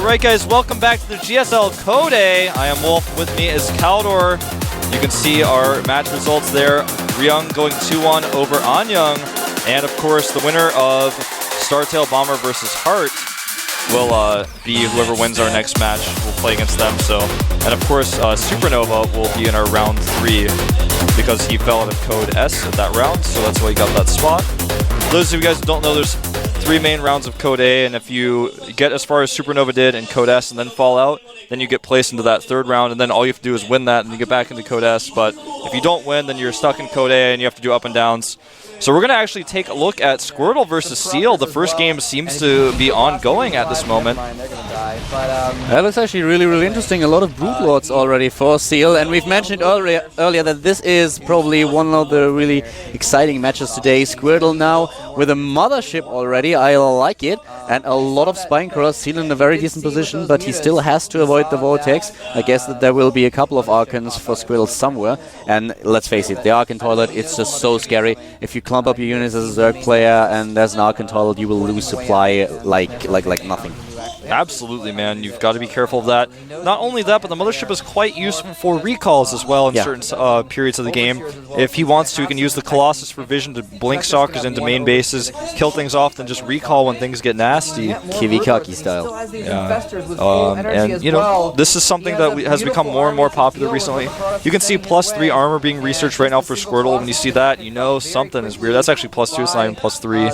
Alright guys, welcome back to the GSL Code A. I am Wolf, with me is Caldor. You can see our match results there. HyuN going 2-1 over HyuN. And of course, the winner of StarTale Bomber versus Heart will be whoever wins our next match. We'll play against them. So, and of course, Supernova will be in our round 3 because he fell out of Code S at that round. So that's why he got that spot. For those of you guys who don't know, there's 3 main rounds of Code A, and if you get as far as Supernova did in Code S and then fall out, then you get placed into that 3rd round, and then all you have to do is win that and you get back into Code S. But if you don't win, then you're stuck in Code A and you have to do up and downs. So we're going to actually take a look at Squirtle versus Seal. The first game seems to be ongoing at this moment. That looks actually really interesting. A lot of Brood Lords already for Seal, and we've mentioned earlier that this is probably one of the really exciting matches today. Squirtle now with a mothership already. I like it. And a lot of Spine Crawlers. Seal in a very decent position, but he still has to avoid the Vortex. I guess that there will be a couple of Archons for Squirtle somewhere. And let's face it, the Archon Toilet, it's just so scary. If you clump up your units as a Zerg player and there's an Archon Toilet, you will lose supply like nothing. Absolutely, man. You've got to be careful of that. Not only that, but the Mothership is quite useful for recalls as well in certain periods of the game. If he wants to, he can use the Colossus for vision to blink stalkers into main bases, kill things off, then just recall when things get nasty. Kivikaki style. Yeah. And, you know, this is something that has become more and more popular recently. You can see +3 armor being researched right now for Squirtle. When you see that, you know something is weird. That's actually +2, it's not even +3.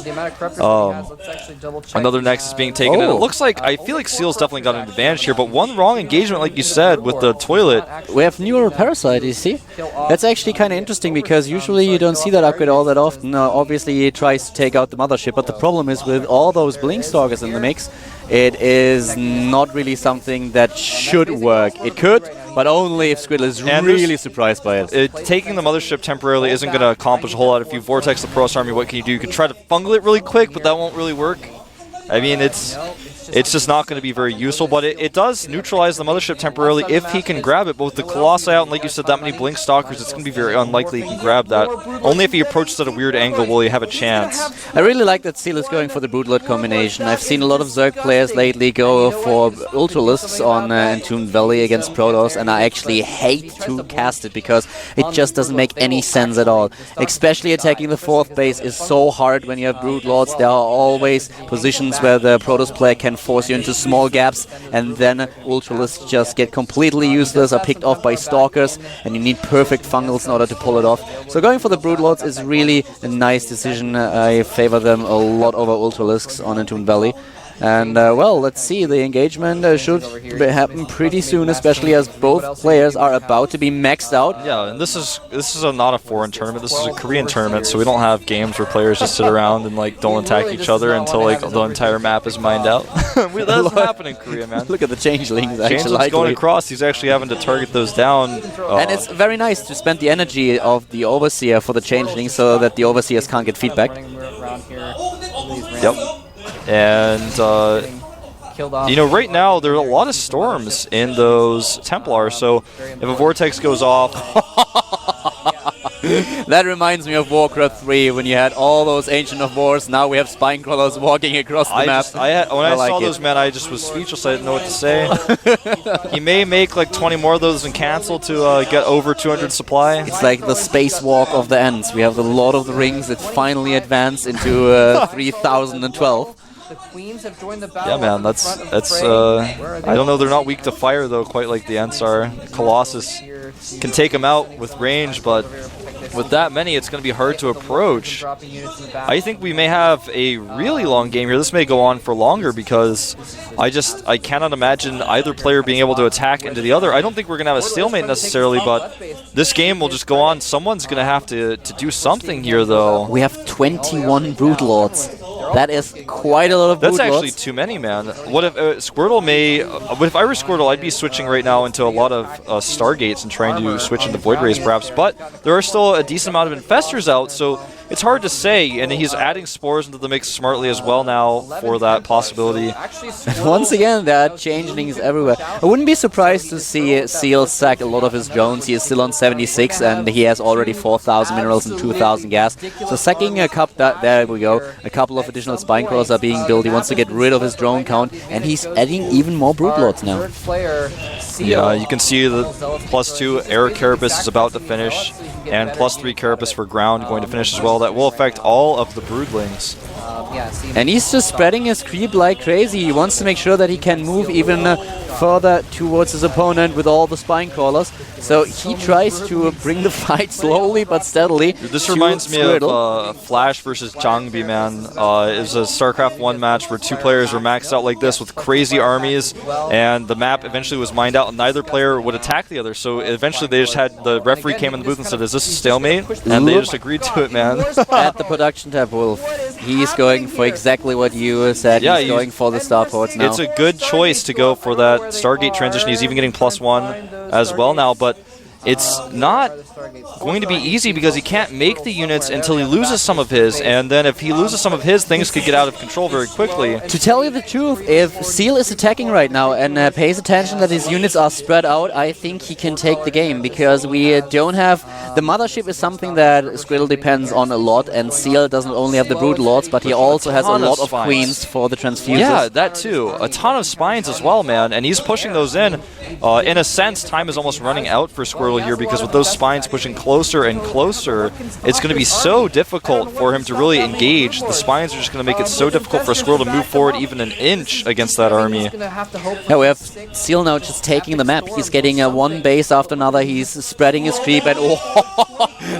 Another Nexus being taken, and it looks like, I feel like Seal's definitely got an advantage here, but one wrong engagement, like you said, with the toilet. We have Neuro Parasite, you see? That's actually kind of interesting, because usually you don't see that upgrade all that often. Obviously, he tries to take out the Mothership, but the problem is with all those Blink Stalkers in the mix, it is not really something that should work. It could, but only if Squirtle is really surprised by it. Taking the Mothership temporarily isn't going to accomplish a whole lot. If you Vortex the Protoss Army, what can you do? You can try to fungal it really quick, but that won't really work. I mean, it's just not going to be very useful, but it does neutralize the Mothership temporarily if he can grab it. But with the Colossi out and, like you said, that many Blink Stalkers, it's going to be very unlikely he can grab that. Only if he approaches at a weird angle will he have a chance. I really like that Seal is going for the Broodlord combination. I've seen a lot of Zerg players lately go for Ultralisks on Entombed Valley against Protoss, and I actually hate to cast it because it just doesn't make any sense at all. Especially attacking the 4th base is so hard when you have Broodlords. There are always positions where the Protoss player can force you into small gaps, and then Ultralisks just get completely useless, are picked off by Stalkers, and you need perfect fungals in order to pull it off. So going for the Broodlords is really a nice decision. I favor them a lot over Ultralisks on Entombed Valley. And, well, let's see. The engagement should happen pretty soon, especially as both players are about to be maxed out. Yeah, and this is not a foreign tournament. This is a Korean tournament, so we don't have games where players just sit around and, like, don't attack each other until, like, the entire map is mined out. That doesn't happen in Korea, man. Look at the Changelings, actually. Changelings going across. He's actually having to target those down. And it's very nice to spend the energy of the Overseer for the Changelings so that the Overseers can't get feedback. Yep. And, you know, right now there are a lot of storms in those Templars, so if a Vortex goes off... That reminds me of Warcraft 3, when you had all those Ancient of Wars. Now we have Spine Crawlers walking across the map. When I saw those, man, I just was speechless. I didn't know what to say. He may make like 20 more of those and cancel to get over 200 supply. It's like the spacewalk of the Ents. We have the Lord of the Rings that finally advanced into 3012. The Queens have joined the battle. Yeah, man, that's I don't know, they're not weak to fire though, quite like the Ents are. Colossus can take them out with range, but with that many, it's going to be hard to approach. I think we may have a really long game here. This may go on for longer because I cannot imagine either player being able to attack into the other. I don't think we're going to have a stalemate necessarily, but this game will just go on. Someone's going to have to do something here, though. We have 21 Broodlords. That is quite a lot of Broodlords. That's actually too many, man. What if Squirtle may... What if I were Squirtle, I'd be switching right now into a lot of Stargates and trying to switch into Void Rays, perhaps. But there are still a decent amount of Infestors out, so it's hard to say, and he's adding spores into the mix smartly as well now for that possibility. Once again, there are changelings everywhere. I wouldn't be surprised to see Seal sack a lot of his drones. He is still on 76, and he has already 4,000 minerals and 2,000 gas. So sacking a there we go. A couple of additional spine crawlers are being built. He wants to get rid of his drone count, and he's adding even more broodlords now. Yeah, you can see the +2 air carapace is about to finish, and +3 carapace for ground going to finish as well. That will affect all of the broodlings. And he's just spreading his creep like crazy. He wants to make sure that he can move even further towards his opponent with all the spine crawlers. So he tries to bring the fight slowly but steadily. This reminds me of Flash versus Changbi, man. It was a StarCraft 1 match where 2 players were maxed out like this with crazy armies, and the map eventually was mined out, and neither player would attack the other. So eventually they just had the referee came in the booth and said, "Is this a stalemate?" And they just agreed to it, man. At the production tab, Wolf, he's going for exactly what you said. Yeah, he's going for the starports now. It's a good choice to go for that Stargate transition. He's even getting +1 as well now, but it's not going to be easy because he can't make the units until he loses some of his, and then if he loses some of his, things could get out of control very quickly. To tell you the truth, if Seal is attacking right now and pays attention that his units are spread out, I think he can take the game, because we don't have... The mothership is something that Squirtle depends on a lot, and Seal doesn't only have the Brood Lords, but he also has a lot of queens for the transfusers. Yeah, that too. A ton of spines as well, man, and he's pushing those in. In a sense, time is almost running out for Squirtle here, because with those spines pushing closer and closer, it's going to be so difficult for him to really engage. The spines are just going to make it so difficult for Squirtle to move forward even an inch against that army. Yeah, we have Seal now just taking the map. He's getting one base after another. He's spreading his creep, and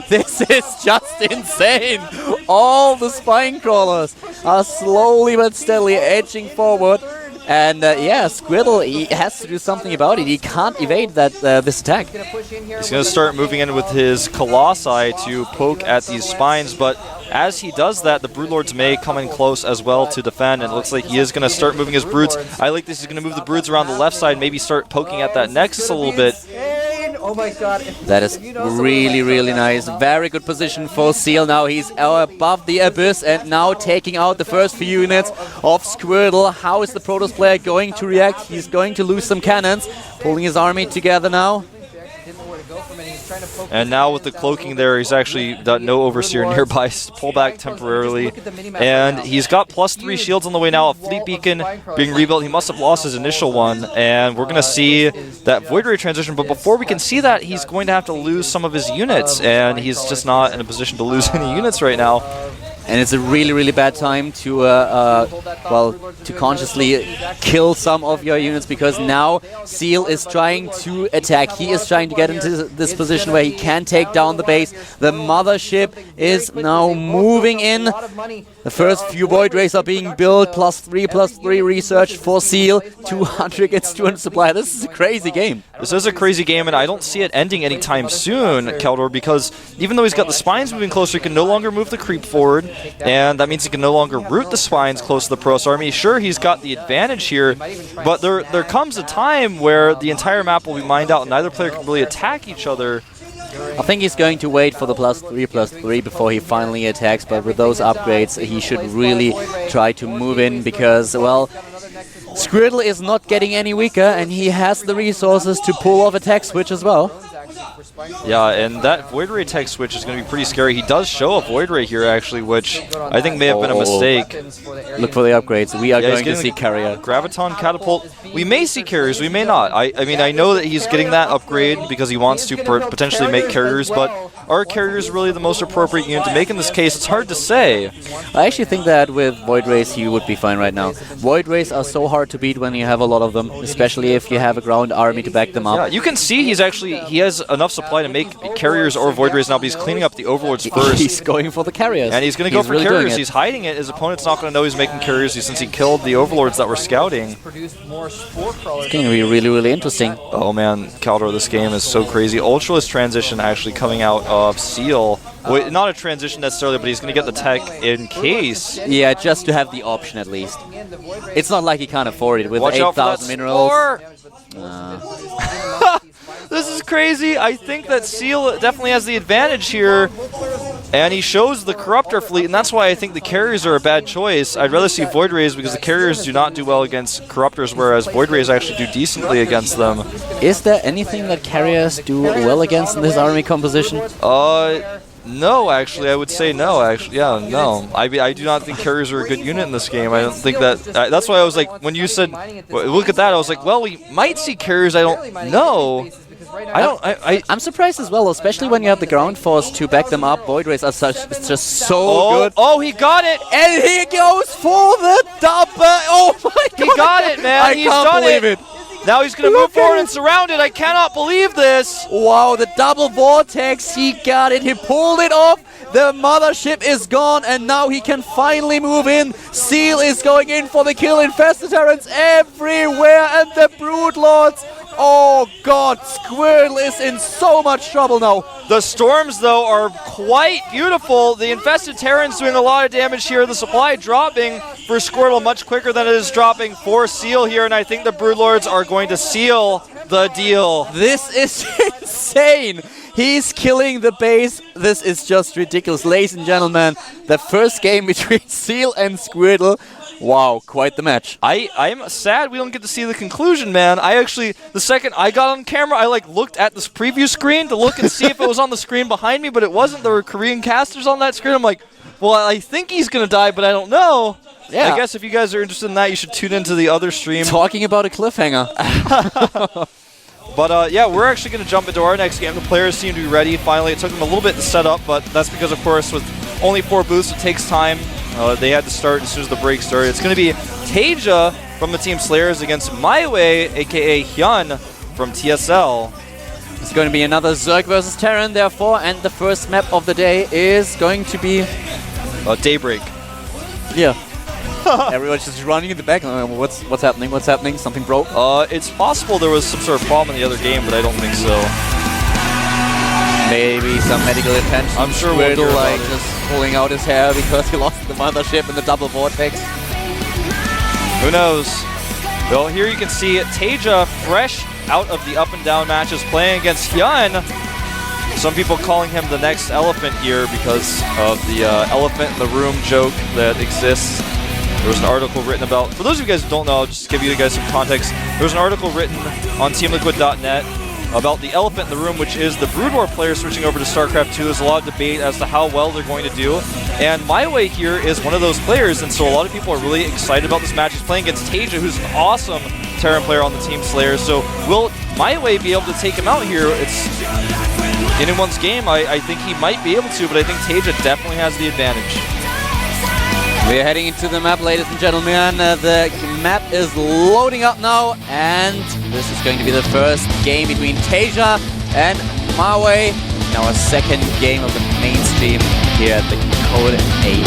this is just insane. All the spine crawlers are slowly but steadily edging forward. And yeah, Squirtle, he has to do something about it. He can't evade that this attack. He's going to start moving in with his Colossi to poke at these spines, but as he does that, the Broodlords may come in close as well to defend, and it looks like he is going to start moving his Broods. I like this. He's going to move the Broods around the left side, maybe start poking at that Nexus a little bit. Oh my god. That is really, really nice. Very good position for Seal now. He's above the abyss and now taking out the first few units of Squirtle. How is the Protoss player going to react? He's going to lose some cannons. Pulling his army together now. And now with the cloaking there, he's actually got no Overseer nearby, pull back temporarily. And he's got +3 shields on the way now, a Fleet Beacon being rebuilt. He must have lost his initial one, and we're going to see that Void Ray transition. But before we can see that, he's going to have to lose some of his units, and he's just not in a position to lose any units right now. And it's a really, really bad time to, well, to consciously kill some of your units, because now Seal is trying to attack. He is trying to get into this position where he can take down the base. The mothership is now moving in. The first few Void Rays are being built. +3/+3 research for Seal. 200 against 200 supply. This is a crazy game. This is a crazy game, and I don't see it ending anytime soon, Keldor, because even though he's got the spines moving closer, he can no longer move the creep forward. And that means he can no longer root the spines close to the Protoss army. Sure, he's got the advantage here, but there comes a time where the entire map will be mined out and neither player can really attack each other. I think he's going to wait for the +3/+3 before he finally attacks, but with those upgrades, he should really try to move in, because, well, Squirtle is not getting any weaker, and he has the resources to pull off a tech switch as well. Yeah, and that Void Ray tech switch is going to be pretty scary. He does show a Void Ray here, actually, which I think may have been a mistake. Look for the upgrades. We are going to see Carrier. Graviton Catapult. We may see Carriers, we may not. I mean, I know that he's getting that upgrade because he wants to potentially make Carriers, but are Carriers really the most appropriate unit to make in this case? It's hard to say. I actually think that with Void Rays, he would be fine right now. Void Rays are so hard to beat when you have a lot of them, especially if you have a ground army to back them up. Yeah, you can see he has enough supply to make Carriers or Void Rays now, but he's cleaning up the Overlords first. He's going for the Carriers. And he's going to go for Carriers. He's hiding it. His opponent's not going to know he's making Carriers since he killed the Overlords that were scouting. It's going to be really, really interesting. Oh man, Keldor, this game is so crazy. Ultraless transition actually coming out of Seal. Wait, not a transition necessarily, but he's going to get the tech in case. Yeah, just to have the option at least. It's not like he can't afford it with 8,000 minerals. This is crazy. I think that Seal definitely has the advantage here. And he shows the Corruptor fleet, and that's why I think the carriers are a bad choice. I'd rather see Void Rays because the carriers do not do well against Corruptors, whereas Void Rays actually do decently against them. Is there anything that carriers do well against in this army composition? No, actually, I would say no. Actually, yeah, no. I do not think carriers are a good unit in this game. I don't think that. That's why I was like, when you said, look at that, I was like, well, we might see carriers. I don't know. I'm surprised as well, especially when you have the ground force to back them up. Void Rays are it's just so good. Oh, he got it! And he goes for the double! Oh my god! He got it, man! I can't believe it! Now he's going to move forward and surround it. I cannot believe this. Wow, the double vortex. He got it. He pulled it off. The mothership is gone, and now he can finally move in. Seal is going in for the kill. Infested Terrans everywhere, and the Broodlords. Oh god, Squirtle is in so much trouble now. The storms, though, are quite beautiful. The Infested Terran's doing a lot of damage here. The supply dropping for Squirtle much quicker than it is dropping for Seal here, and I think the Broodlords are going to seal the deal. This is insane. He's killing the base. This is just ridiculous. Ladies and gentlemen, the first game between Seal and Squirtle. Wow, quite the match. I'm sad we don't get to see the conclusion, man. I actually, the second I got on camera, I looked at this preview screen to look and see if it was on the screen behind me, but it wasn't. There were Korean casters on that screen. I'm like, well, I think he's going to die, but I don't know. Yeah. I guess if you guys are interested in that, you should tune into the other stream. Talking about a cliffhanger. But yeah, we're actually going to jump into our next game. The players seem to be ready. Finally, it took them a little bit to set up, but that's because, of course, with only 4 booths, it takes time. They had to start as soon as the break started. It's going to be TaeJa from the Team Slayers against MyWay, a.k.a. HyuN from TSL. It's going to be another Zerg versus Terran, therefore, and the first map of the day is going to be... Daybreak. Yeah. Everyone's just running in the back. What's happening? What's happening? Something broke? It's possible there was some sort of problem in the other game, but I don't think so. Maybe some medical attention. I'm sure we'll hear about it. Just pulling out his hair because he lost the mothership in the double vortex. Who knows? Well, here you can see TaeJa fresh out of the up and down matches playing against HyuN. Some people calling him the next elephant here because of the elephant in the room joke that exists. There was an article written about, for those of you guys who don't know, I'll just give you guys some context. There was an article written on TeamLiquid.net about the elephant in the room, which is the Brood War players switching over to StarCraft 2. There's a lot of debate as to how well they're going to do. And MyWay here is one of those players, and so a lot of people are really excited about this match. He's playing against TaeJa, who's an awesome Terran player on the Team Slayers. So will MyWay be able to take him out here? It's in anyone's game. I think he might be able to, but I think TaeJa definitely has the advantage. We're heading into the map, ladies and gentlemen. The map is loading up now, and this is going to be the first game between TaeJa and MyWay in our second game of the mainstream here at the Code A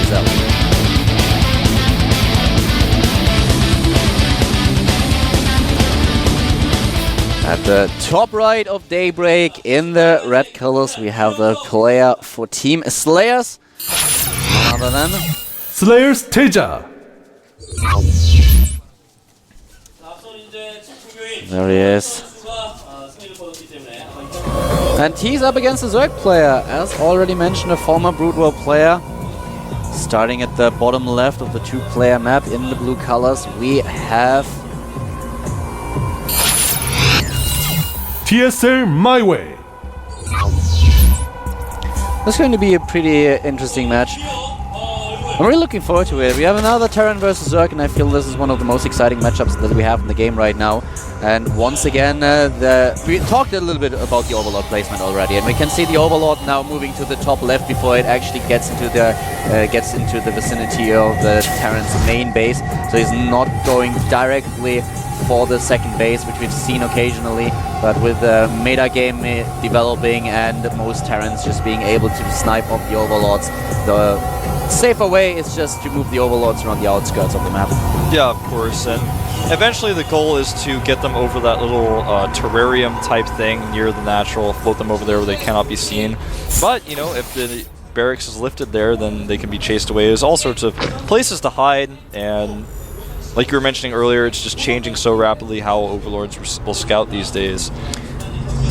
GSL. At the top right of Daybreak in the red colors, we have the player for Team Slayers. None other than Slayers TaeJa. There he is. And he's up against a Zerg player, as already mentioned, a former Brood War player. Starting at the bottom left of the 2-player map in the blue colors, we have TSL MyWay. This is going to be a pretty interesting match. I'm really looking forward to it. We have another Terran versus Zerg, and I feel this is one of the most exciting matchups that we have in the game right now. And once again, we talked a little bit about the Overlord placement already, and we can see the Overlord now moving to the top left before it actually gets into the vicinity of the Terran's main base. So he's not going directly for the second base, which we've seen occasionally, but with the meta game developing and most Terrans just being able to snipe off the Overlords, the safer way is just to move the Overlords around the outskirts of the map. Yeah, of course, and eventually the goal is to get them over that little terrarium type thing near the natural, float them over there where they cannot be seen. But, you know, if the barracks is lifted there, then they can be chased away. There's all sorts of places to hide, and like you were mentioning earlier, it's just changing so rapidly how Overlords will scout these days.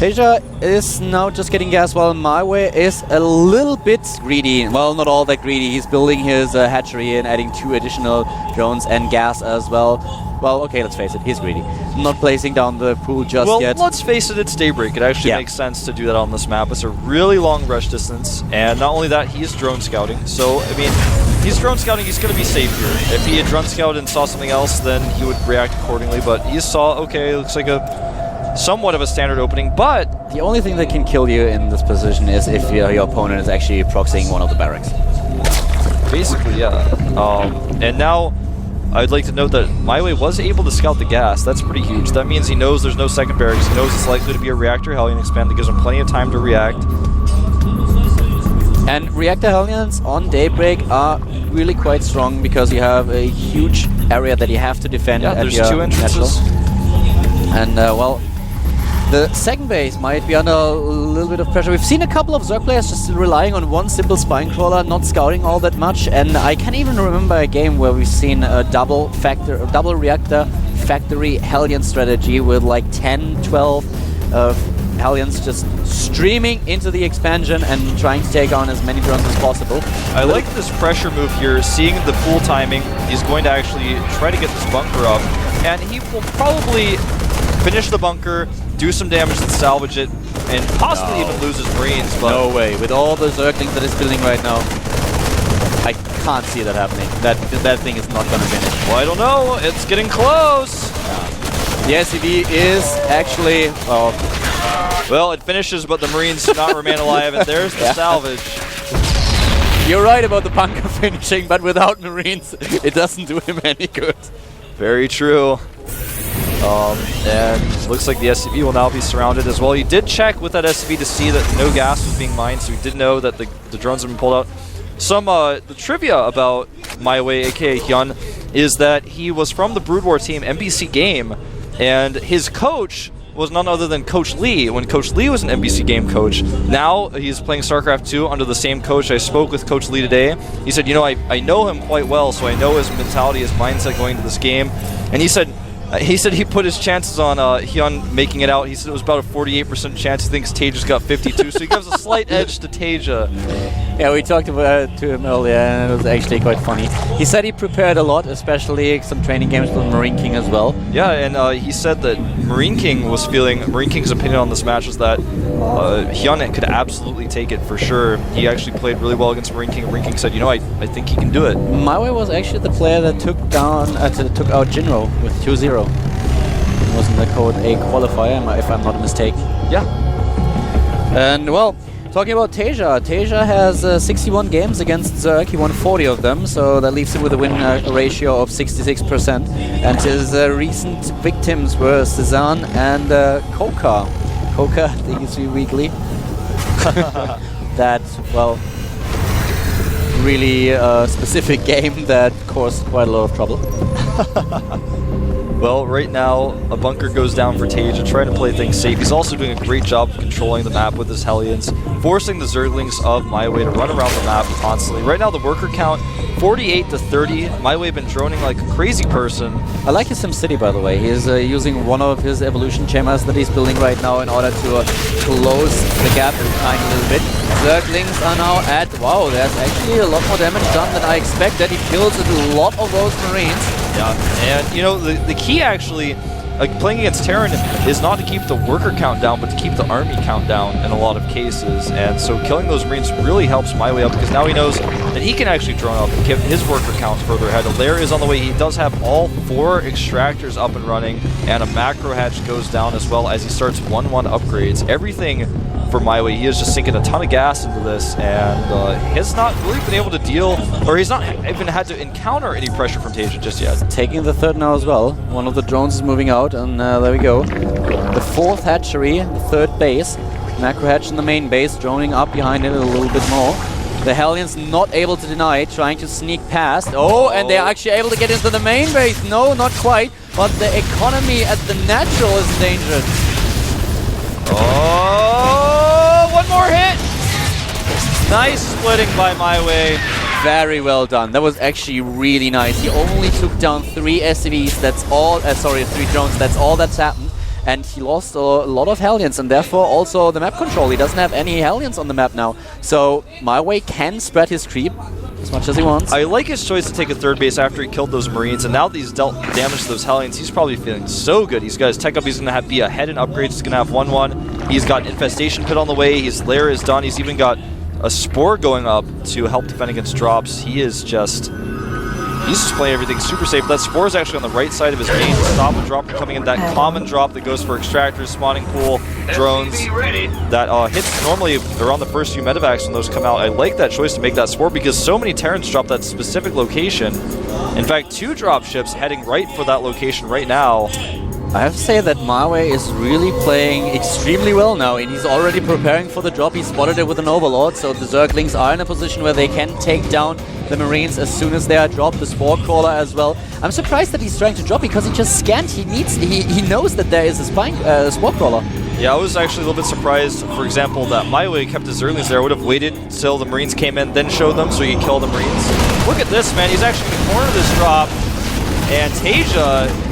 TaeJa is now just getting gas, while MyWay is a little bit greedy. Well, not all that greedy. He's building his hatchery and adding 2 additional drones and gas as well. Well, okay, let's face it, he's greedy. Not placing down the pool just yet. Well, let's face it, it's Daybreak. It actually makes sense to do that on this map. It's a really long rush distance, and not only that, he's drone scouting. So, I mean, he's drone scouting, he's going to be safe here. If he had drone scouted and saw something else, then he would react accordingly. But he saw, okay, looks like a somewhat of a standard opening, but... The only thing that can kill you in this position is if your opponent is actually proxying one of the barracks. Basically, yeah. And now, I'd like to note that MyWay was able to scout the gas. That's pretty huge. That means he knows there's no second barracks. He knows it's likely to be a reactor HyuN expand that gives him plenty of time to react. And reactor HyuNs on Daybreak are really quite strong because you have a huge area that you have to defend. Yeah, at there's your 2 entrances. And, well, the second base might be under a little bit of pressure. We've seen a couple of Zerg players just relying on one simple spine crawler, not scouting all that much. And I can't even remember a game where we've seen a double reactor factory HyuN strategy with like 10, 12 HyuNs just streaming into the expansion and trying to take on as many drones as possible. I like this pressure move here, seeing the pool timing. He's going to actually try to get this bunker up, and he will probably finish the bunker, do some damage and salvage it, and possibly even lose his brains. But no way. With all the Zerglings that is building right now, I can't see that happening. That thing is not going to finish. Well, I don't know. It's getting close. The SCV is actually... well, it finishes, but the Marines do not remain alive, and there's the salvage. You're right about the bunker finishing, but without Marines, it doesn't do him any good. Very true. And looks like the SCV will now be surrounded as well. He did check with that SCV to see that no gas was being mined, so he did know that the drones have been pulled out. Some the trivia about MyWay, aka HyuN, is that he was from the Brood War team, NBC Game, and his coach was none other than Coach Lee, when Coach Lee was an NBC Game coach. Now he's playing StarCraft 2 under the same coach. I spoke with Coach Lee today. He said, you know, I know him quite well, so I know his mentality, his mindset going into this game. And he said he put his chances on HyuN making it out. He said it was about a 48% chance. He thinks TaeJa's got 52, so he gives a slight edge to TaeJa. Yeah, we talked to him earlier, and it was actually quite funny. He said he prepared a lot, especially some training games with Marine King as well. Yeah, and he said that Marine King's opinion on this match was that HyuN could absolutely take it for sure. He actually played really well against Marine King. Marine King said, you know, I think he can do it. MyWay was actually the player that took out Jinro with 2-0. Wasn't the code A qualifier, if I'm not mistaken? Yeah. And well, talking about TaeJa has 61 games against Zerg. He won 40 of them, so that leaves him with a win ratio of 66%. And his recent victims were Cezanne and Koka. Koka, I think it's weekly. That, well, really specific game that caused quite a lot of trouble. Well, right now, a bunker goes down for TaeJa, trying to play things safe. He's also doing a great job of controlling the map with his HyuNs, forcing the Zerglings of MyWay to run around the map constantly. Right now, the worker count, 48 to 30. MyWay been droning like a crazy person. I like his SimCity, by the way. He's using one of his evolution chambers that he's building right now in order to close the gap a tiny little bit. Zerglings are now at... Wow, there's actually a lot more damage done than I expected. He kills a lot of those Marines. Yeah, and you know, the key actually, playing against Terran is not to keep the worker count down, but to keep the army count down in a lot of cases. And so killing those Marines really helps MyWay up, because now he knows that he can actually drone up and keep his worker counts further ahead. Alair is on the way. He does have all 4 extractors up and running, and a macro hatch goes down as well as he starts 1-1 upgrades. Everything for MyWay, he is just sinking a ton of gas into this, and has not really been able to deal, or he's not even had to encounter any pressure from TaeJa just yet. Taking the third now as well. One of the drones is moving out, and there we go. The 4th hatchery, the 3rd base. Macro hatch in the main base, droning up behind it a little bit more. The HyuNs not able to deny, trying to sneak past. Oh, and they're actually able to get into the main base. No, not quite. But the economy at the natural is endangered. Oh, one more hit! Nice splitting by MyWay. Very well done. That was actually really nice. He only took down 3 SCVs. That's all. 3 drones. That's all that's happened. and he lost a lot of Hellions, and therefore also the map control. He doesn't have any Hellions on the map now. So MyWay can spread his creep as much as he wants. I like his choice to take a third base after he killed those Marines, and now that he's dealt damage to those Hellions, he's probably feeling so good. He's got his tech up, he's going to be ahead in upgrades, he's going to have 1-1. He's got Infestation Pit on the way, his lair is done, he's even got a Spore going up to help defend against drops. He's just playing everything super safe. That Spore is actually on the right side of his main to stop a drop from coming in. That common drop that goes for extractors, spawning pool, drones, that hits normally around the first few medevacs when those come out. I like that choice to make that Spore because so many Terrans drop that specific location. In fact, 2 drop ships heading right for that location right now. I have to say that MyWay is really playing extremely well now, and he's already preparing for the drop. He spotted it with an Overlord, so the Zerglings are in a position where they can take down the Marines as soon as they are dropped. The Spore Crawler as well. I'm surprised that he's trying to drop because he just scanned. He knows that there is a Spore Crawler. Yeah, I was actually a little bit surprised, for example, that MyWay kept his Zerglings there. I would have waited till the Marines came in, then showed them so he could kill the Marines. Look at this, man. He's actually going to corner this drop, and TaeJa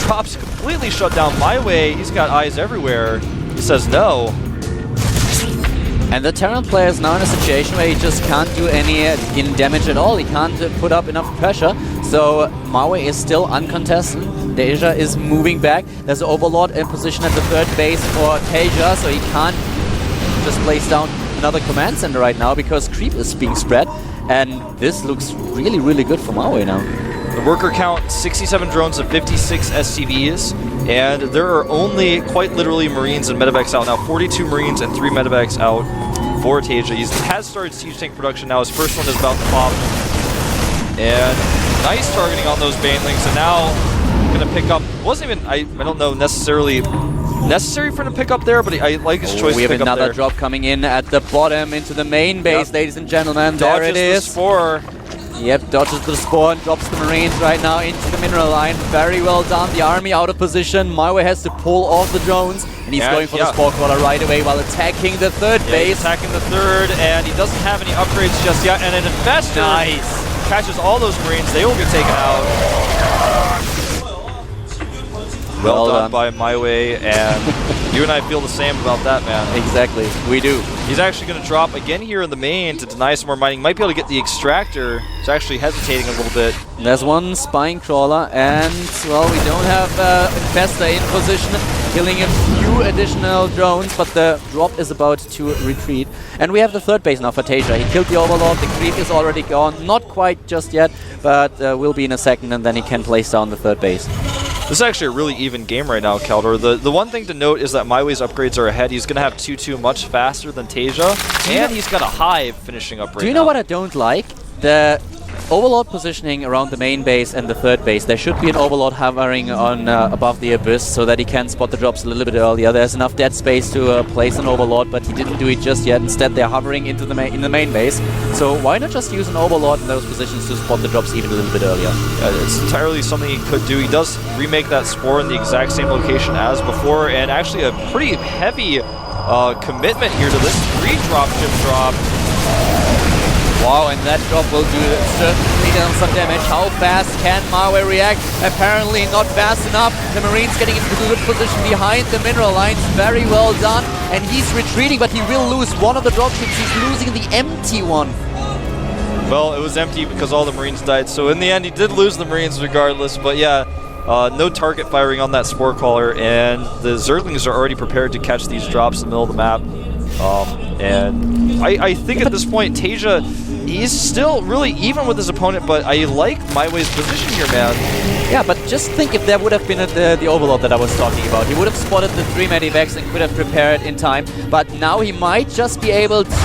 drops completely shut down MyWay. He's got eyes everywhere. He says no. And the Terran player is now in a situation where he just can't do any damage at all. He can't put up enough pressure. So MyWay is still uncontested. TaeJa is moving back. There's an Overlord in position at the third base for TaeJa, so he can't just place down another command center right now because creep is being spread. And this looks really, really good for MyWay now. The worker count, 67 drones and 56 SCVs, and there are only, quite literally, Marines and medevacs out now. 42 Marines and 3 medevacs out for TaeJa. He has started siege tank production now. His first one is about to pop. And nice targeting on those banelings, and now going to pick up, wasn't even, I don't know, necessarily necessary for him to pick up there, but I like his choice to pick up there. We have another drop coming in at the bottom into the main base, ladies and gentlemen. There it is. The Spore. Yep, dodges the Spore and drops the Marines right now into the mineral line. Very well done. The army out of position. MyWay has to pull off the drones, and he's going for the Spore Crawler right away while attacking the third base. He's attacking the third, and he doesn't have any upgrades just yet. And an Infestor catches all those Marines. They will get taken out. Well done by MyWay, and you and I feel the same about that, man. Exactly, we do. He's actually going to drop again here in the main to deny some more mining. Might be able to get the extractor. He's actually hesitating a little bit. There's one spine crawler, and, well, we don't have Infestor in position, killing a few additional drones, but the drop is about to retreat. And we have the third base now for TaeJa. He killed the Overlord, the creep is already gone. Not quite just yet, but will be in a second, and then he can place down the third base. This is actually a really even game right now, Kaldor. The one thing to note is that MyWay's upgrades are ahead. He's going to have 2-2 much faster than TaeJa, and he's got a Hive finishing up right now. Do you know what I don't like? The Overlord positioning around the main base and the third base. There should be an Overlord hovering on above the Abyss so that he can spot the drops a little bit earlier. There's enough dead space to place an Overlord, but he didn't do it just yet. Instead, they're hovering into the in the main base. So why not just use an Overlord in those positions to spot the drops even a little bit earlier? It's entirely something he could do. He does remake that Spore in the exact same location as before, and actually a pretty heavy commitment here to this 3-drop ship drop. Wow, and that drop will do certainly some damage. How fast can MyWay react? Apparently not fast enough. The Marines getting into a good position behind the mineral lines. Very well done. And he's retreating, but he will lose one of the dropships. He's losing the empty one. Well, it was empty because all the Marines died. So in the end, he did lose the Marines regardless. But yeah, no target firing on that Spore Caller. And the Zerglings are already prepared to catch these drops in the middle of the map. And I think at this point, TaeJa, he's still really even with his opponent, but I like MyWay's position here, man. Yeah, but just think if there would have been the Overlord that I was talking about. He would have spotted the 3 medivacs and could have prepared in time, but now he might just be able to do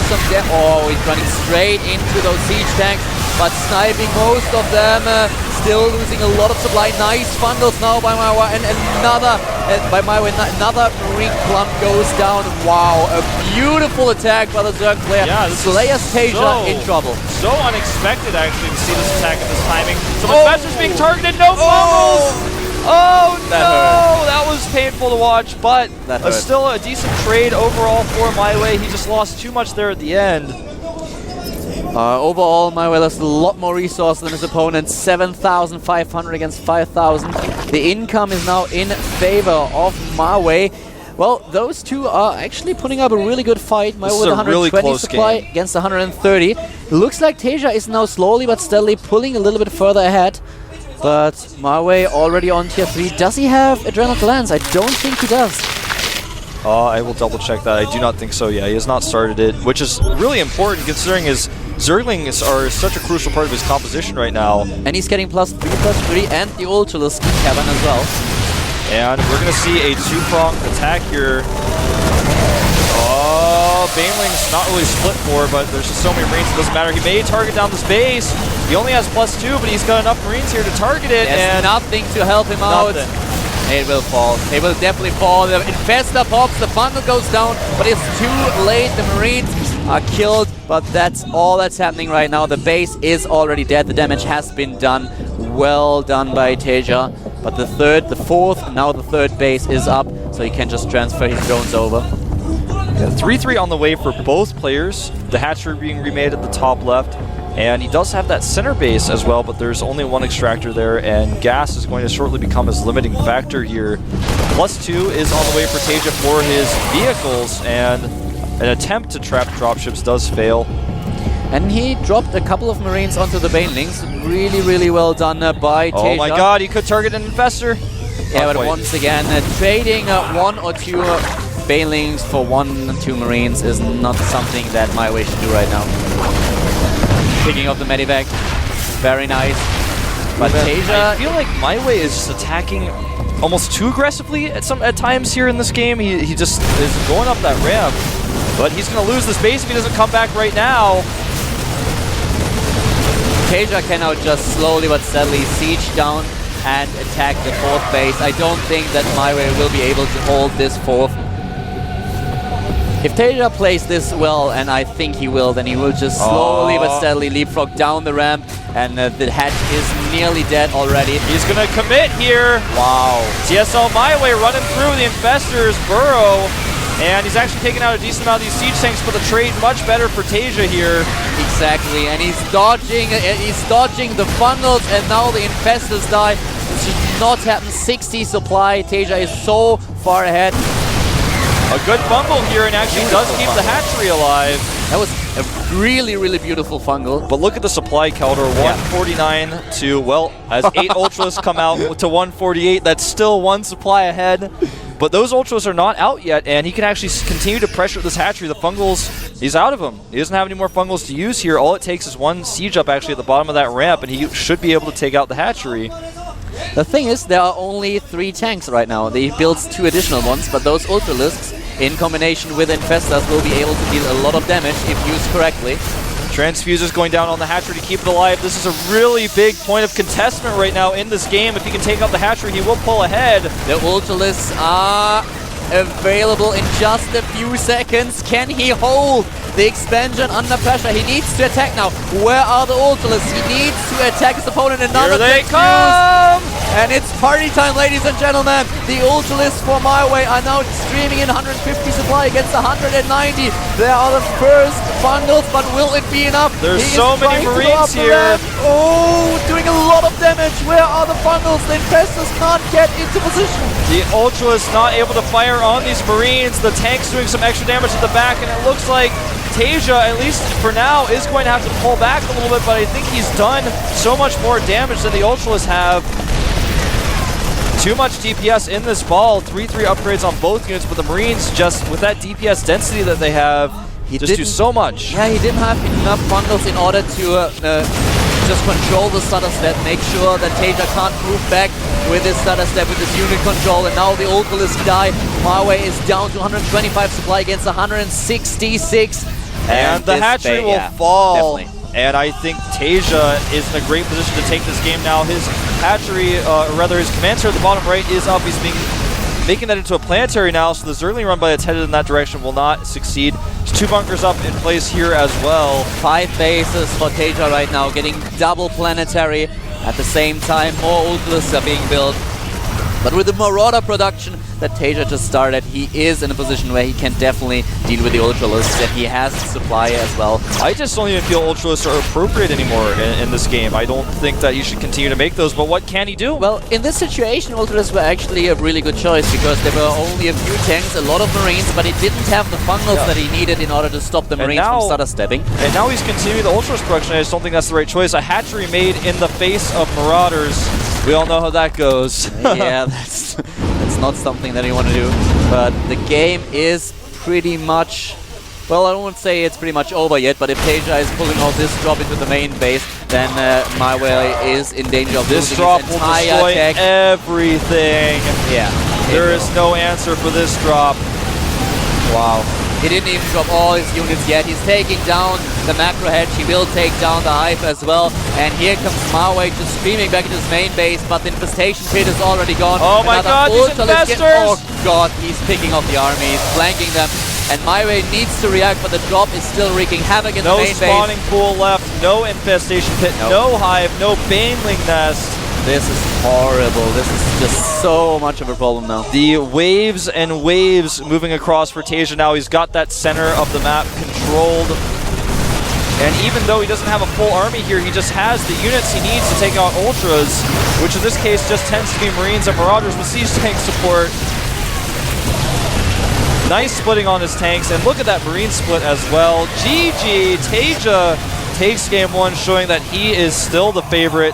some damage. Oh, he's running straight into those siege tanks, but sniping most of them. Still losing a lot of supply. Nice bundles now by MyWay, and another Marine clump goes down. Wow, a beautiful attack by the Zerg player. Yeah, Slayer's TaeJa in trouble. So unexpected, actually, to see this attack at this timing. Some Infestors being targeted. No fumbles! Oh no! That was painful to watch, but still a decent trade overall for MyWay. He just lost too much there at the end. Overall, MyWay has a lot more resources than his opponent. 7,500 against 5,000. The income is now in favor of MyWay. Well, those two are actually putting up a really good fight. MyWay with 120 supply against 130. Looks like TaeJa is now slowly but steadily pulling a little bit further ahead. But MyWay already on tier 3. Does he have Adrenal Glands? I don't think he does. I will double check that. I do not think so. Yeah, he has not started it, which is really important considering his Zerglings are such a crucial part of his composition right now. And he's getting +3/+3 and the Ultralisk Cavern as well. And we're going to see a two-pronged attack here. Oh, Baneling's not really split for, but there's just so many Marines, it doesn't matter. He may target down this base. He only has +2, but he's got enough Marines here to target it. There's nothing to help him out. It will fall. It will definitely fall. The Infestor pops, the funnel goes down, but it's too late. The Marines are killed, but that's all that's happening right now. The base is already dead. The damage has been done. Well done by TaeJa. But the third, the fourth, now the third base is up, so he can just transfer his drones over. 3-3 on the way for both players. The hatchery being remade at the top left. And he does have that center base as well, but there's only one extractor there, and gas is going to shortly become his limiting factor here. +2 is on the way for TaeJa for his vehicles, and an attempt to trap dropships does fail. And he dropped a couple of Marines onto the Banelings. Really, really well done by TaeJa. Oh my god, he could target an Infestor. Yeah, but once again, trading 1 or 2 Banelings for 1 or 2 Marines is not something that MyWay should do right now. Picking up the medivac, very nice. But TaeJa, I feel like MyWay is just attacking almost too aggressively at times here in this game. He just is going up that ramp, but he's going to lose this base if he doesn't come back right now. TaeJa can now just slowly but steadily siege down and attack the 4th base. I don't think that MyWay will be able to hold this 4th. If TaeJa plays this well, and I think he will, then he will just slowly but steadily leapfrog down the ramp, and the hatch is nearly dead already. He's going to commit here. Wow. GSL MyWay running through the Infestor's burrow, and he's actually taking out a decent amount of these siege tanks, but the trade much better for TaeJa here. Exactly, and he's dodging the funnels, and now the Infestors die. This should not happen. 60 supply. TaeJa is so far ahead. A good fungal here, and actually does keep the hatchery alive. That was a really, really beautiful fungal. But look at the supply, Keldor. 149 to, well, as 8 Ultras come out to 148, that's still 1 supply ahead. But those Ultras are not out yet, and he can actually continue to pressure this hatchery. The fungals, he's out of them. He doesn't have any more fungals to use here. All it takes is 1 siege up actually at the bottom of that ramp, and he should be able to take out the hatchery. The thing is, there are only 3 tanks right now. They built 2 additional ones, but those Ultralisks, in combination with Infestors, will be able to deal a lot of damage if used correctly. Transfuses going down on the hatchery to keep it alive. This is a really big point of contestment right now in this game. If he can take out the hatchery, he will pull ahead. The Ultralisks are available in just a few seconds. Can he hold the expansion under pressure? He needs to attack now. Where are the Ultralisks? He needs to attack his opponent. Another Here they come! And it's party time, ladies and gentlemen. The Ultralisks for MyWay are now streaming in 150 supply against 190. There are the first bundles, but will it be enough? There's so many Marines here. Oh, doing a lot of damage. Where are the bundles? The Infestors can't get into position. The Ultra is not able to fire on these Marines. The tank's doing some extra damage at the back, and it looks like TaeJa, at least for now, is going to have to pull back a little bit, but I think he's done so much more damage than the Ultras have. Too much DPS in this ball. 3-3 upgrades on both units, but the Marines, just with that DPS density that they have, just do so much. Yeah, he didn't have enough bundles in order to just control the stutter step, make sure that TaeJa can't move back with his stutter step, with his unit control, and now the Ultralisk die. MyWay is down to 125 supply against 166. And the hatchery will fall. Definitely. And I think TaeJa is in a great position to take this game now. His hatchery, or rather his command center at the bottom right is up. He's making that into a planetary now, so the Zergling run by that's headed in that direction will not succeed. There's 2 bunkers up in place here as well. 5 bases for TaeJa right now, getting double planetary. At the same time, more Ultralisks are being built. But with the Marauder production that TaeJa just started, he is in a position where he can definitely deal with the Ultralisks, and he has the supply as well. I just don't even feel Ultralisks are appropriate anymore in this game. I don't think that you should continue to make those, but what can he do? Well, in this situation, Ultralisks were actually a really good choice because there were only a few tanks, a lot of Marines, but he didn't have the funnels that he needed in order to stop the Marines from stutter stepping. And now he's continuing the Ultralisk production. I just don't think that's the right choice. A hatchery made in the face of Marauders. We all know how that goes. Yeah, that's not something that you want to do. But the game is pretty much... Well, I won't say it's pretty much over yet, but if TaeJa is pulling off this drop into the main base, then MyWay is in danger of this losing drop his will entire destroy tech. everything. Yeah. There is no answer for this drop. Wow. He didn't even drop all his units yet. He's taking down the macro hedge. He will take down the Hive as well. And here comes MyWay just streaming back into his main base, but the infestation pit is already gone. Oh my god, these infestors! Oh god, he's picking off the army. He's flanking them. And MyWay needs to react, but the drop is still wreaking havoc in the main base. No spawning pool left, no infestation pit, no Hive, no Baneling nest. This is horrible. This is just so much of a problem now. The waves and waves moving across for TaeJa now. He's got that center of the map controlled. And even though he doesn't have a full army here, he just has the units he needs to take out Ultras, which in this case just tends to be Marines and Marauders with siege tank support. Nice splitting on his tanks, and look at that Marine split as well. GG, TaeJa takes game one, showing that he is still the favorite.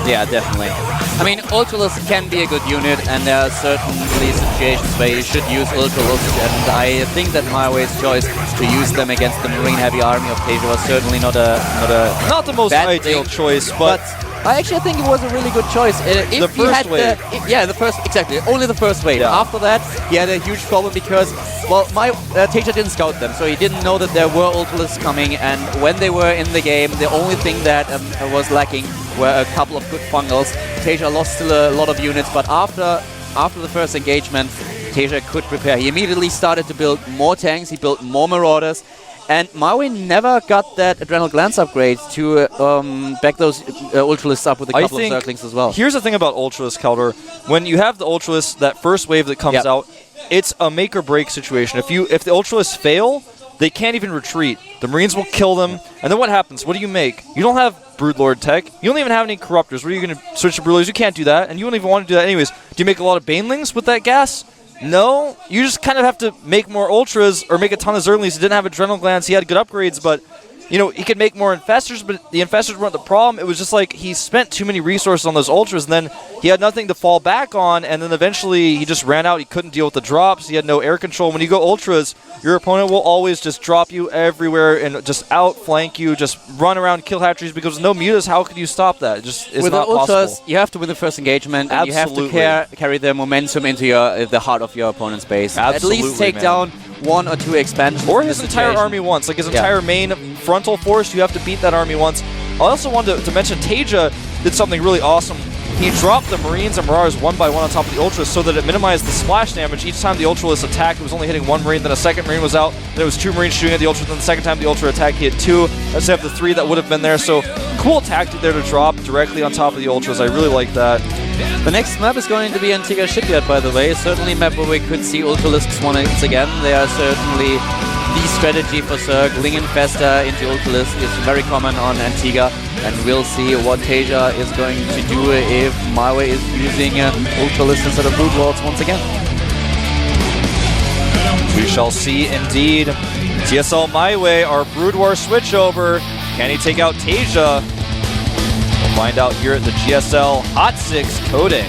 Yeah, definitely. I mean, Ultralisk can be a good unit, and there are certainly situations where you should use Ultralisk, and I think that MyWay's choice to use them against the Marine-heavy army of TaeJa was certainly not the most ideal choice, but I actually think it was a really good choice. If the first wave. Exactly. Only the first wave. Yeah. After that, he had a huge problem because, well, TaeJa didn't scout them, so he didn't know that there were Ultralisks coming, and when they were in the game, the only thing that was lacking were a couple of good fungals. TaeJa lost still a lot of units, but after the first engagement, TaeJa could prepare. He immediately started to build more tanks, he built more Marauders, and MyWay never got that Adrenal Glance upgrade to back those Ultralisks up with a couple of Zerglings as well. Here's the thing about Ultralisk, Caldor. When you have the Ultralisk, that first wave that comes out, it's a make or break situation. If the Ultralisks fail, they can't even retreat. The Marines will kill them, and then what happens? What do you make? You don't have Broodlord tech. You don't even have any Corruptors. What are you going to switch to Broodlords? You can't do that, and you don't even want to do that anyways. Do you make a lot of Banelings with that gas? No. You just kind of have to make more Ultras or make a ton of Zerglings. He didn't have Adrenal Glands. He had good upgrades, but you know, he could make more Infestors, but the Infestors weren't the problem. It was just like he spent too many resources on those Ultras, and then he had nothing to fall back on, and then eventually he just ran out. He couldn't deal with the drops. He had no air control. When you go Ultras, your opponent will always just drop you everywhere and just outflank you, just run around, kill hatcheries, because with no mutas, how could you stop that? It just is not possible. With the Ultras, you have to win the first engagement, and you have to carry the momentum into the heart of your opponent's base. Absolutely, at least take down one or two expansions. Or his entire army once. Like his entire main frontal force, you have to beat that army once. I also wanted to mention TaeJa did something really awesome. He dropped the Marines and Marauders one by one on top of the Ultras so that it minimized the splash damage. Each time the Ultralisk attacked, it was only hitting one Marine, then a second Marine was out, then it was two Marines shooting at the Ultra, then the second time the Ultra attacked, he hit two. Let's have the three that would have been there. So cool tactic there to drop directly on top of the Ultras. I really like that. The next map is going to be Antigua Shipyard, by the way. Certainly a map where we could see Ultralisks once again. They are certainly the strategy for Zerg. Ling Infestor into Ultralisk is very common on Antigua, and we'll see what TaeJa is going to do if MyWay is using Ultralisk instead of Broodlords once again. We shall see indeed. GSL MyWay, our Brood War switchover. Can he take out TaeJa? We'll find out here at the GSL Hot 6 Coding.